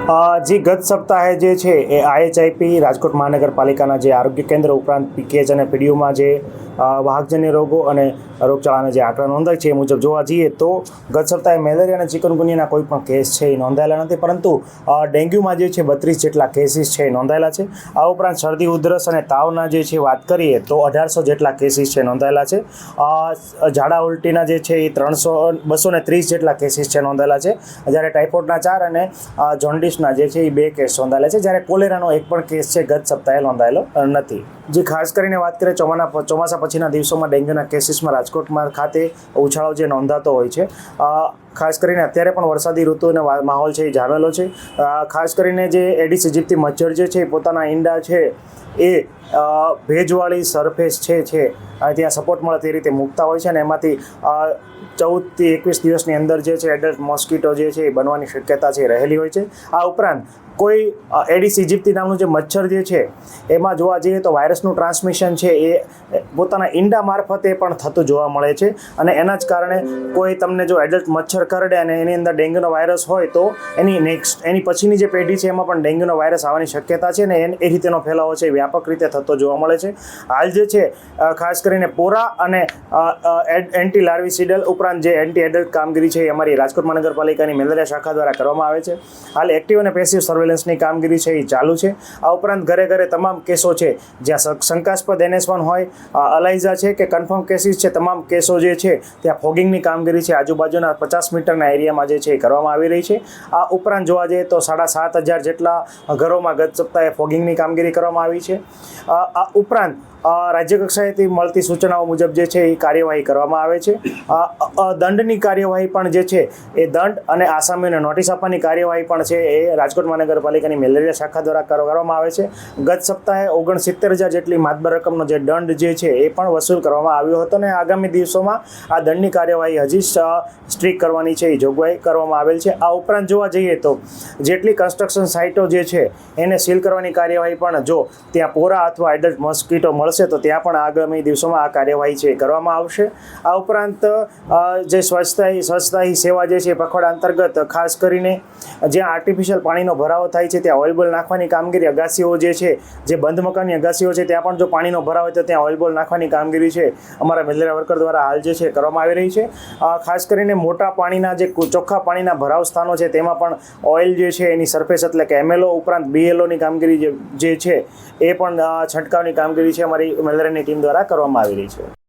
જે ગત સપ્તાહે જે છે એ IHIP રાજકોટ મહાનગરપાલિકાના જે આરોગ્ય કેન્દ્ર ઉપરાંત PKH અને PDUમાં જે વાહકજન્ય રોગો અને રોગચાળાના જે આંકડા નોંધાય છે એ મુજબ જોવા જઈએ તો ગત સપ્તાહે મેલેરિયા અને ચિકનગુનિયાના કોઈ પણ કેસ છે એ નોંધાયેલા નથી, પરંતુ ડેન્ગ્યુમાં જે છે 32 જેટલા કેસીસ છે એ નોંધાયેલા છે. આ ઉપરાંત શરદી ઉધરસ અને તાવના જે છે વાત કરીએ તો 1800 જેટલા કેસીસ છે નોંધાયેલા છે. ઝાડા ઉલટીના જે છે એ 230 જેટલા કેસીસ છે નોંધાયેલા છે, જ્યારે ટાઇફોઇડના 4 અને જોન્ડિસના જે છે એ 2 કેસ નોંધાયેલા છે, જ્યારે કોલેરાનો એક પણ કેસ છે ગત સપ્તાહે નોંધાયેલો નથી. જે ખાસ કરીને વાત કરીએ ચોમાસા પછીના દિવસોમાં ડેન્ગ્યુના કેસીસમાં રાજકોટમાં ખાતે ઉછાળો જે નોંધાતો હોય છે. ખાસ કરીને અત્યારે પણ વરસાદી ઋતુનો માહોલ છે એ જામેલો છે. ખાસ કરીને જે એડિસ એજિપ્ટી મચ્છર જે છે પોતાના ઈંડા છે એ ભેજવાળી સરફેસ છે ત્યાં સપોર્ટ મળે તે રીતે મૂકતા હોય છે, અને એમાંથી 14 થી 21 દિવસની અંદર જે છે એડલ્ટ મોસ્કીટો જે છે એ બનવાની શક્યતા છે રહેલી હોય છે. આ ઉપરાંત કોઈ એડિસ ઇજિપ્તી નામનું જે મચ્છર જે છે એમાં જોવા જઈએ તો વાયરસનું ટ્રાન્સમિશન છે એ પોતાના ઈંડા મારફતે પણ થતું જોવા મળે છે, અને એના જ કારણે કોઈ તમને જો એડલ્ટ મચ્છર કરડે અને એની અંદર ડેન્ગ્યુનો વાયરસ હોય તો એની પછીની જે પેઢી છે એમાં પણ ડેન્ગ્યુનો વાયરસ આવવાની શક્યતા છે, ને એ રીતેનો ફેલાવો છે વ્યાપક રીતે થતો જોવા મળે છે. હાલ જે છે ખાસ કરીને પોરા અને એન્ટી લાર્વિસિડલ ઉપરાંત જે એન્ટી એડલ્ટ કામગીરી છે એ અમારી રાજકોટ મહાનગરપાલિકાની મેલેરિયા શાખા દ્વારા કરવામાં આવે છે. હાલ એક્ટિવ અને પેસિવ સર્વેલન્સની કામગીરી છે એ ચાલુ છે. આ ઉપરાંત ઘરે ઘરે તમામ કેસો છે જ્યાં શંકાસ્પદ NS1 હોય, અલાઇઝા છે કે કન્ફર્મ કેસીસ છે, તમામ કેસો જે છે ત્યાં ફોગિંગની કામગીરી છે આજુબાજુના 50 મીટરના એરિયામાં જે છે એ કરવામાં આવી રહી છે. આ ઉપરાંત જોવા જઈએ તો 7,500 જેટલા ઘરોમાં ગત સપ્તાહે ફોગિંગની કામગીરી કરવામાં આવી છે. આ ઉપરાંત રાજ્ય કક્ષાએથી મળતી સૂચનાઓ મુજબ જે છે એ કાર્યવાહી કરવામાં આવે છે. દંડની કાર્યવાહી પણ જે છે એ દંડ અને આસામીને નોટિસ આપવાની કાર્યવાહી પણ છે એ રાજકોટ મહાનગરપાલિકાની મેલેરિયા શાખા દ્વારા કરવામાં આવે છે. ગત સપ્તાહે 69,000 જેટલી માતબર રકમનો જે દંડ જે છે એ પણ વસૂલ કરવામાં આવ્યો હતો, અને આગામી દિવસોમાં આ દંડની કાર્યવાહી હજી સ્ટ્રિક્ટ કરવાની છે એ જોગવાઈ કરવામાં આવેલ છે. આ ઉપરાંત જોવા જઈએ તો જેટલી કન્સ્ટ્રક્શન સાઇટો જે છે એને સીલ કરવાની કાર્યવાહી પણ જો ત્યાં પોરા અથવા એડલ્ટ મોસ્કીટો મળશે તો ત્યાં પણ આગામી દિવસોમાં આ કાર્યવાહી છે કરવામાં આવશે. આ ઉપરાંત જે સ્વચ્છતા હી સેવા જે છે પખવાડા અંતર્ગત ખાસ કરીને જ્યાં આર્ટિફિશિયલ પાણીનો ભરાવો થાય છે ત્યાં ઓઇલ બોલ નાખવાની કામગીરી, અગાસીઓ જે છે જે બંધ મકાનની અગાસીઓ છે ત્યાં પણ જો પાણીનો ભરાવ હોય તો ત્યાં ઓઇલ બોલ નાખવાની કામગીરી છે અમારા મેલેરિયા વર્કર દ્વારા હાલ જે છે કરવામાં આવી રહી છે. ખાસ કરીને મોટા પાણીના જે ચોખ્ખા પાણીના ભરાવ સ્થાનો છે તેમાં પણ ઓઇલ જે છે એની સરફેસ એટલે કે MLO ઉપરાંત BLOની કામગીરી જે છે એ પણ છંટકાવની કામગીરી છે અમારી મેલેરિયાની ટીમ દ્વારા કરવામાં આવી રહી છે.